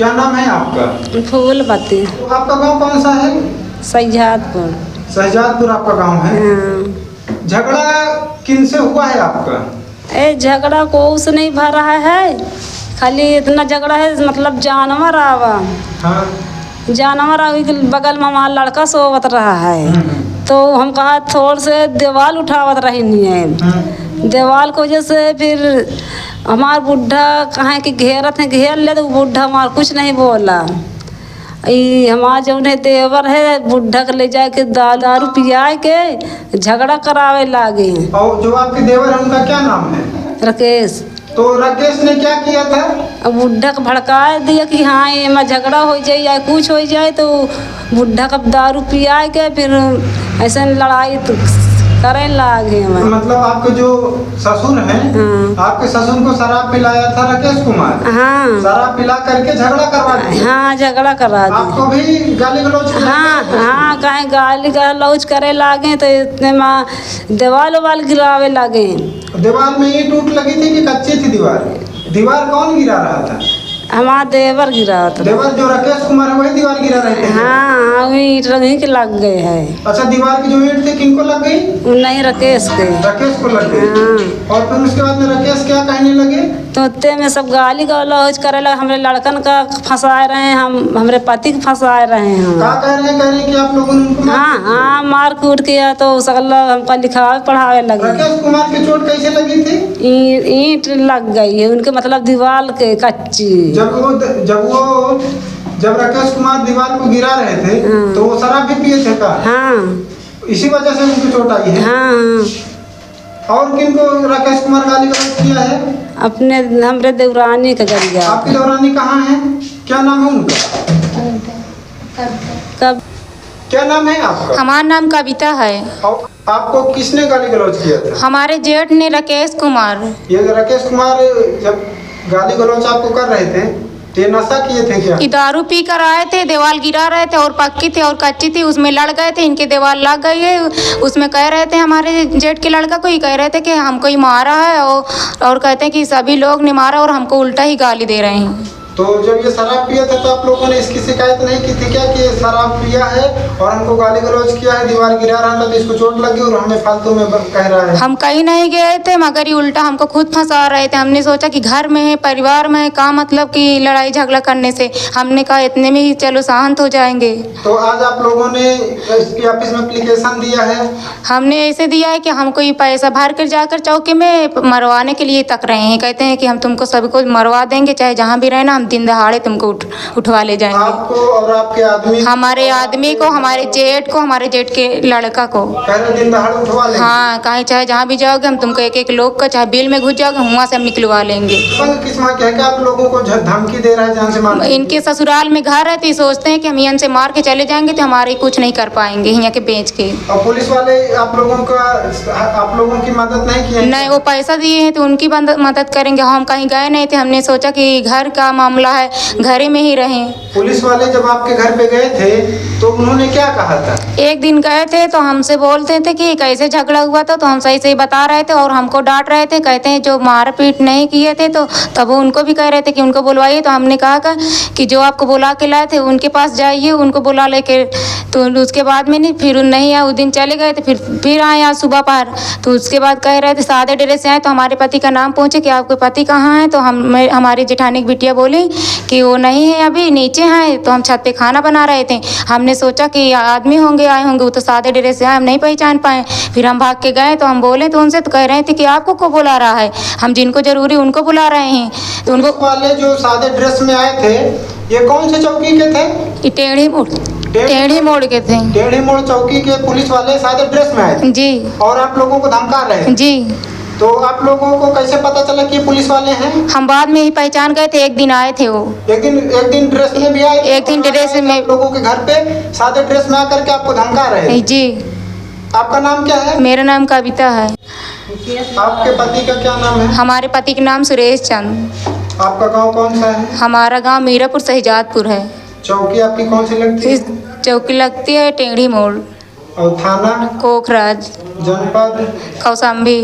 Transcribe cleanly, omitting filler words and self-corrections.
क्या नाम है आपका? फूलपति। तो आपका गांव कौन सा है? शहजादपुर। शहजादपुर आपका गांव है। हाँ। झगड़ा किन से हुआ है आपका? झगड़ा को से नहीं भर रहा है, खाली इतना झगड़ा है, मतलब जानवर आवा। हाँ। जानवर आवे के बगल में हमारा लड़का सोवत रहा है, तो हम कहा थोड़ से दीवार उठावत रही नहीं है। दीवार को वजह से फिर हमार बुढ़ा कहाँ कि घेरत है, घेर ले तो बुढ़ा हमार कुछ नहीं बोला। हमारा जो है देवर है, बुढ़ा के ले जाए के दारू पिया के झगड़ा करावे लागे। और जो आपके देवर है उनका क्या नाम है? राकेश। तो राकेश ने क्या किया था? अब बुढ़ा को भड़का दिया कि हाँ ये में झगड़ा हो जाए या कुछ हो जाए, तो बुढ़ा का दारू पिया के फिर ऐसे लड़ाई तो करे लागे। मतलब आपके जो ससुर हैं, हाँ। आपके ससुर को शराब पिलाया था राकेश कुमार। हाँ। शराब पिला करके झगड़ा करवा दिया। हाँ, झगड़ा करा दिया। आपको भी गाली गलौज किया? हाँ हाँ, कहीं गाली गलौज करे लागे तो इतने में दीवार उवाल गिरावे लागे। दीवार में ईंट टूट लगी थी कि कच्ची थी दीवार? दीवार कौन गिरा रहा था? हमारा देवर गिरा था। देवर जो राकेश कुमार है वही दीवार गिरा रहे थे? हाँ, ईंट रंगी के लग गए है। अच्छा, दीवार की जो ईंट थी किनको लग गई? नहीं, राकेश के। राकेश को लग गई। हाँ। और फिर उसके बाद में राकेश क्या कहने लगे? तो इतने में सब गाली गलौज करे लगे, हमरे लड़कन का फंसाए रहे हैं, हम हमरे पति को फंसाए रहे हैं हम। क्या कह रहे हैं कि आप लोगों ने उनको हाँ हाँ, मार कूट किया तो सकल हमको लिखावे पढ़ावे लगे। राकेश कुमार की चोट कैसे लगी थी? ईंट लग गई है उनके, मतलब दीवार के कच्ची। जब राकेश कुमार दीवार को गिरा रहे थे तो वो शराब भी पिए थे का? हाँ। इसी वजह से उनको चोट आई है। हाँ। और किनको राकेश कुमार गाली गलौज किया है? अपने हमरे देवरानी का गरिया। आपकी देवरानी कहाँ है? क्या नाम है उनका? कब? क्या नाम है आपका? हमारा नाम कविता है। और आपको किसने गाली गलौज किया था? हमारे जेठ ने राकेश कुमार। ये राकेश कुमार जब गाली गलौज आपको कर रहे थे तो ये नशा किए थे क्या? कि दारू पी कर आए थे, दीवार गिरा रहे थे और पक्की थी और कच्ची थी, उसमें लड़ गए थे, इनके दीवार लग गई है। उसमें कह रहे थे हमारे जेठ के लड़का को ही कह रहे थे कि हमको ही मारा है, और कहते हैं कि सभी लोग ने मारा और हमको उल्टा ही गाली दे रहे हैं। तो जब ये शराब पिया था तो आप लोगों ने इसकी शिकायत नहीं की थी क्या कि ये शराब पिया है और हमको गाली गलौज किया है, दीवार गिरा रहा था तो इसको चोट लगी और हमें फालतू में कह रहा है? हम कहीं नहीं गए थे, मगर ये उल्टा हमको खुद फंसा रहे थे। हमने सोचा कि घर में है, परिवार में है, का मतलब कि लड़ाई झगड़ा करने से। हमने कहा इतने में ही चलो शांत हो जाएंगे। तो आज आप लोगों ने इसके ऑफिस में एप्लीकेशन दिया है? हमने ऐसे दिया है कि हमको ये पैसा भर कर जाकर चौकी में मरवाने के लिए तक रहे हैं। कहते हैं कि हम तुमको सबको मरवा देंगे, चाहे जहाँ भी रहना, हम दिन दहाड़े तुमको उठवा ले जाएंगे। आपको और आपके आदमी? हमारे आदमी को, हमारे जेठ को, हमारे जेठ के लड़का को। पहले दिन दहाड़े उठवा लेंगे? हाँ, कहीं चाहे जहाँ भी जाओगे हम तुमको एक एक लोग का, चाहे बिल में घुस जाओगे वहाँ से हम निकलवा लेंगे। किस माँ कह के आप लोगों को धमकी दे रहा है जहाँ से मार? इनके ससुराल में घर है तो सोचते हैं कि हम यहाँ से मार के चले जाएंगे तो हमारे कुछ नहीं कर पाएंगे यहाँ के बेच के। और पुलिस वाले आप लोगों की मदद नहीं की? नहीं, वो पैसा दिए हैं तो उनकी मदद करेंगे। हम कहीं गए नहीं थे, हमने सोचा कि घर का मामला है, घरे में ही रहें। पुलिस वाले जब आपके घर पे गए थे तो उन्होंने क्या कहा था? एक दिन गए थे तो हमसे बोलते थे कि कैसे झगड़ा हुआ था, तो हम सही सही बता रहे थे और हमको डांट रहे थे। कहते हैं जो मारपीट नहीं किए थे तो तब वो उनको भी कह रहे थे कि उनको बुलवाइए। तो हमने कहा कि जो आपको बुला के लाए थे उनके पास जाइए, उनको बुला लेके। तो उसके बाद में नहीं, फिर नहीं आए, उस दिन चले गए थे, फिर आए आज सुबह पर। तो उसके बाद कह रहे थे सादे डेरे से आए, तो हमारे पति का नाम पूछे कि आपके पति कहाँ हैं। तो हमारी जेठानी की बिटिया बोली कि वो नहीं है, अभी नीचे हैं। तो हम छत पे खाना बना रहे थे, हमने सोचा कि आदमी होंगे, आए होंगे, वो तो सादे डेरे से आए, हम नहीं पहचान पाए। फिर हम भाग के गए तो हम बोले तो उनसे, तो कह रहे थे कि आपको को बुला रहा है, हम जिनको जरूरी उनको बुला रहे हैं। तो उनको वाले जो सादे ड्रेस में आए थे ये कौन से चौकी के थे? ये टेढ़ी मोड़ के थे। टेढ़ी मोड़ चौकी के पुलिस वाले सादे ड्रेस में आए थे जी, और आप लोगों को धमका रहे हैं? जी। तो आप लोगों को कैसे पता चला कि पुलिस वाले हैं? हम बाद में ही पहचान गए थे, एक दिन आए थे वो। एक दिन ड्रेस में भी आए थे? एक दिन ड्रेस में। आप लोगों के घर पे सादे ड्रेस में आकर के आपको धमका रहे हैं? जी। आपका नाम क्या है? मेरा नाम कविता है। आपके पति का क्या नाम है? हमारे पति का नाम सुरेश चंद। आपका गांव कौन सा है? हमारा गांव मीरापुर शहजादपुर है। चौकी आपकी कौन सी लगती है? चौकी लगती है टेढ़ी मोड़। और थाना? कोखराज। जनपद? कौशाम्बी।